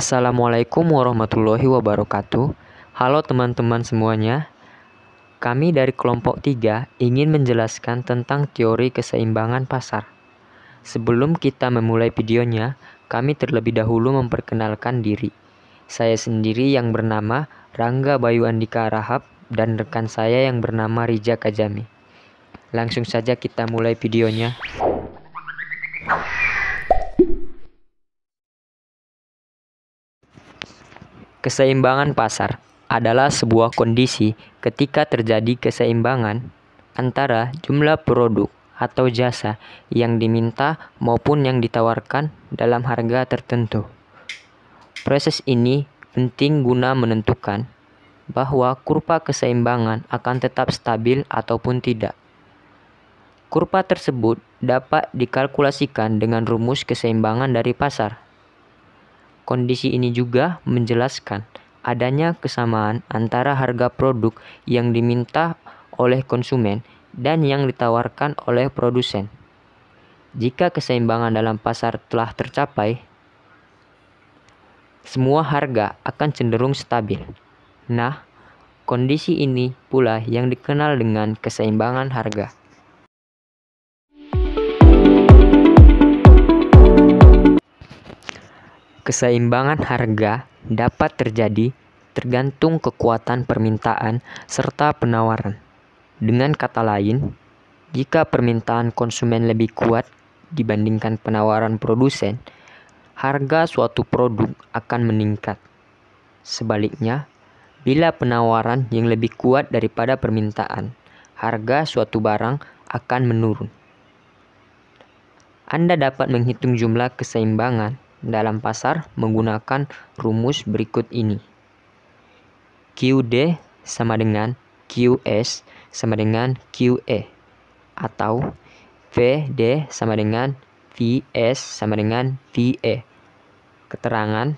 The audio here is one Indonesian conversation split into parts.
Assalamualaikum warahmatullahi wabarakatuh. Halo teman-teman semuanya. Kami dari kelompok 3 ingin menjelaskan tentang teori keseimbangan pasar. Sebelum kita memulai videonya, kami terlebih dahulu memperkenalkan diri. Saya sendiri yang bernama Rangga Bayu Andika Rahab dan rekan saya yang bernama Rija Kajami. Langsung saja kita mulai videonya. Keseimbangan pasar adalah sebuah kondisi ketika terjadi keseimbangan antara jumlah produk atau jasa yang diminta maupun yang ditawarkan dalam harga tertentu. Proses ini penting guna menentukan bahwa kurva keseimbangan akan tetap stabil ataupun tidak. Kurva tersebut dapat dikalkulasikan dengan rumus keseimbangan dari pasar. Kondisi ini juga menjelaskan adanya kesamaan antara harga produk yang diminta oleh konsumen dan yang ditawarkan oleh produsen. Jika keseimbangan dalam pasar telah tercapai, semua harga akan cenderung stabil. Nah, kondisi ini pula yang dikenal dengan keseimbangan harga. Keseimbangan harga dapat terjadi tergantung kekuatan permintaan serta penawaran. Dengan kata lain, jika permintaan konsumen lebih kuat dibandingkan penawaran produsen, harga suatu produk akan meningkat. Sebaliknya, bila penawaran yang lebih kuat daripada permintaan, harga suatu barang akan menurun. Anda dapat menghitung jumlah keseimbangan dalam pasar menggunakan rumus berikut ini. QD sama dengan QS sama dengan QE, atau VD sama dengan VS sama dengan VE. Keterangan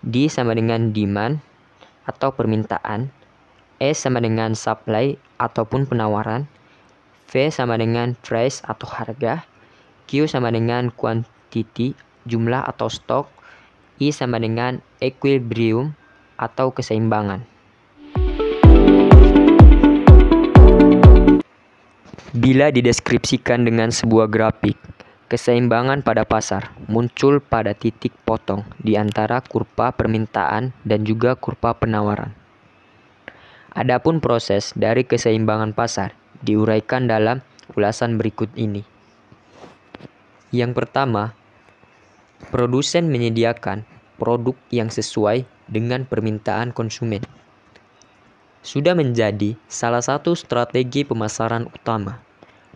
D sama dengan demand atau permintaan, S sama dengan supply ataupun penawaran, V sama dengan price atau harga, Q sama dengan quantity jumlah atau stok, I sama dengan equilibrium atau keseimbangan. Bila dideskripsikan dengan sebuah grafik, keseimbangan pada pasar muncul pada titik potong di antara kurva permintaan dan juga kurva penawaran. Adapun proses dari keseimbangan pasar diuraikan dalam ulasan berikut ini. Yang pertama, produsen menyediakan produk yang sesuai dengan permintaan konsumen. Sudah menjadi salah satu strategi pemasaran utama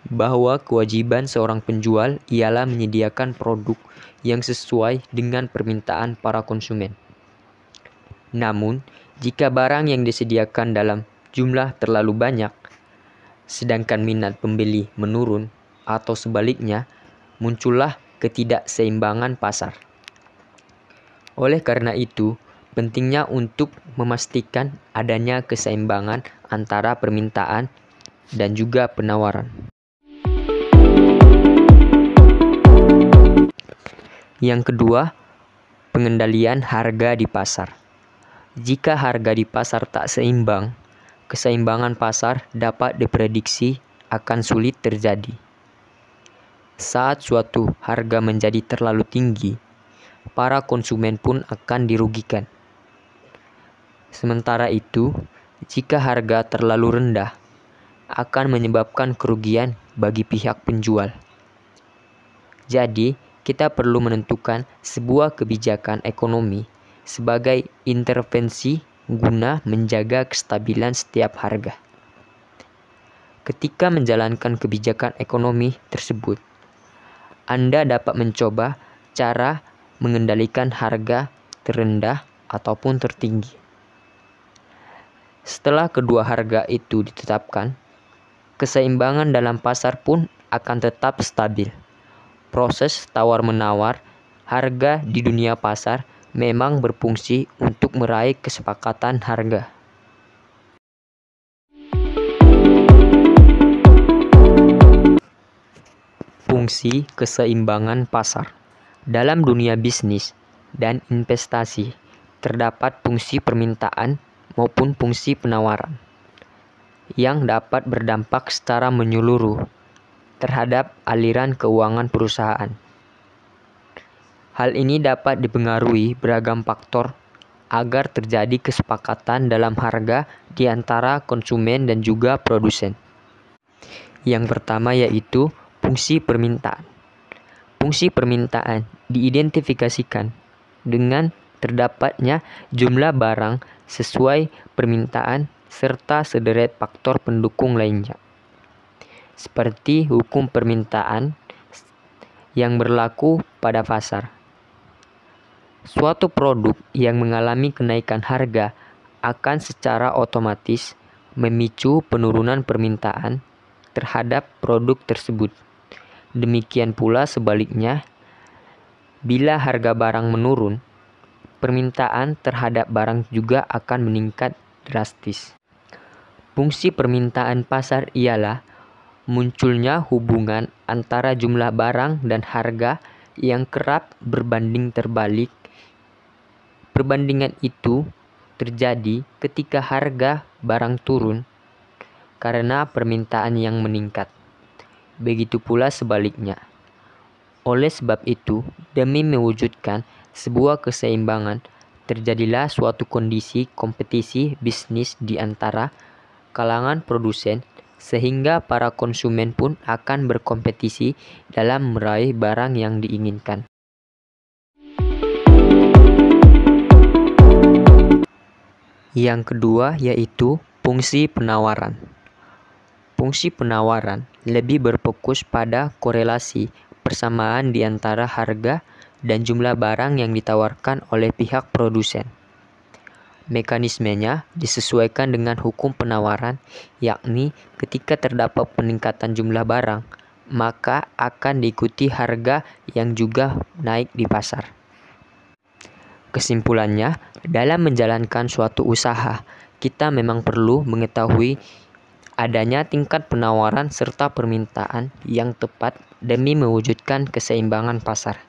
bahwa kewajiban seorang penjual ialah menyediakan produk yang sesuai dengan permintaan para konsumen. Namun, jika barang yang disediakan dalam jumlah terlalu banyak, sedangkan minat pembeli menurun atau sebaliknya, muncullah ketidakseimbangan pasar. Oleh karena itu, pentingnya untuk memastikan adanya keseimbangan antara permintaan dan juga penawaran. Yang kedua, pengendalian harga di pasar. Jika harga di pasar tak seimbang, keseimbangan pasar dapat diprediksi akan sulit terjadi. Saat suatu harga menjadi terlalu tinggi, para konsumen pun akan dirugikan. Sementara itu, jika harga terlalu rendah, akan menyebabkan kerugian bagi pihak penjual. Jadi, kita perlu menentukan sebuah kebijakan ekonomi sebagai intervensi guna menjaga kestabilan setiap harga. Ketika menjalankan kebijakan ekonomi tersebut, Anda dapat mencoba cara mengendalikan harga terendah ataupun tertinggi. Setelah kedua harga itu ditetapkan, keseimbangan dalam pasar pun akan tetap stabil. Proses tawar-menawar harga di dunia pasar memang berfungsi untuk meraih kesepakatan harga. Fungsi keseimbangan pasar. Dalam dunia bisnis, dan investasi, terdapat fungsi permintaan maupun fungsi penawaran yang dapat berdampak secara menyeluruh terhadap aliran keuangan perusahaan. Hal ini dapat dipengaruhi beragam faktor agar terjadi kesepakatan dalam harga di antara konsumen dan juga produsen. Yang pertama yaitu fungsi permintaan. Fungsi permintaan diidentifikasikan dengan terdapatnya jumlah barang sesuai permintaan serta sederet faktor pendukung lainnya, seperti hukum permintaan yang berlaku pada pasar. Suatu produk yang mengalami kenaikan harga akan secara otomatis memicu penurunan permintaan terhadap produk tersebut. Demikian pula sebaliknya, bila harga barang menurun, permintaan terhadap barang juga akan meningkat drastis. Fungsi permintaan pasar ialah munculnya hubungan antara jumlah barang dan harga yang kerap berbanding terbalik. Perbandingan itu terjadi ketika harga barang turun karena permintaan yang meningkat. Begitu pula sebaliknya. Oleh sebab itu, demi mewujudkan sebuah keseimbangan, terjadilah suatu kondisi kompetisi bisnis di antara kalangan produsen, sehingga para konsumen pun akan berkompetisi dalam meraih barang yang diinginkan. Yang kedua yaitu fungsi penawaran. Fungsi penawaran lebih berfokus pada korelasi persamaan di antara harga dan jumlah barang yang ditawarkan oleh pihak produsen. Mekanismenya disesuaikan dengan hukum penawaran, yakni ketika terdapat peningkatan jumlah barang, maka akan diikuti harga yang juga naik di pasar. Kesimpulannya, dalam menjalankan suatu usaha, kita memang perlu mengetahui adanya tingkat penawaran serta permintaan yang tepat demi mewujudkan keseimbangan pasar.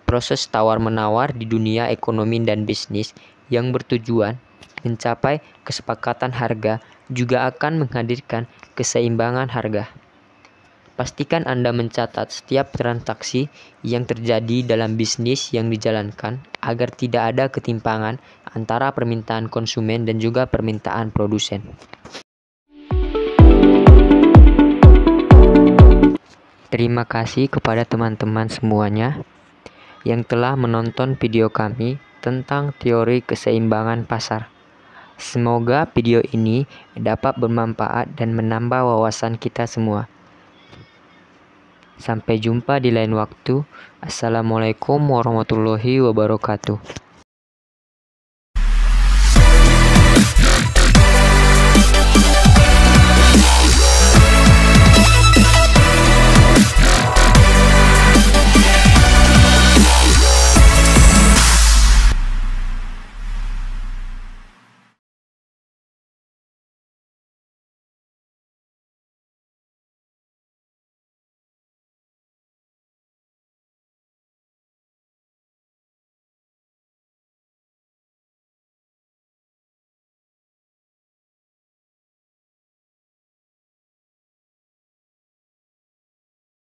Proses tawar-menawar di dunia ekonomi dan bisnis yang bertujuan mencapai kesepakatan harga juga akan menghadirkan keseimbangan harga. Pastikan Anda mencatat setiap transaksi yang terjadi dalam bisnis yang dijalankan agar tidak ada ketimpangan antara permintaan konsumen dan juga permintaan produsen. Terima kasih kepada teman-teman semuanya yang telah menonton video kami tentang teori keseimbangan pasar. Semoga video ini dapat bermanfaat dan menambah wawasan kita semua. Sampai jumpa di lain waktu. Assalamualaikum warahmatullahi wabarakatuh.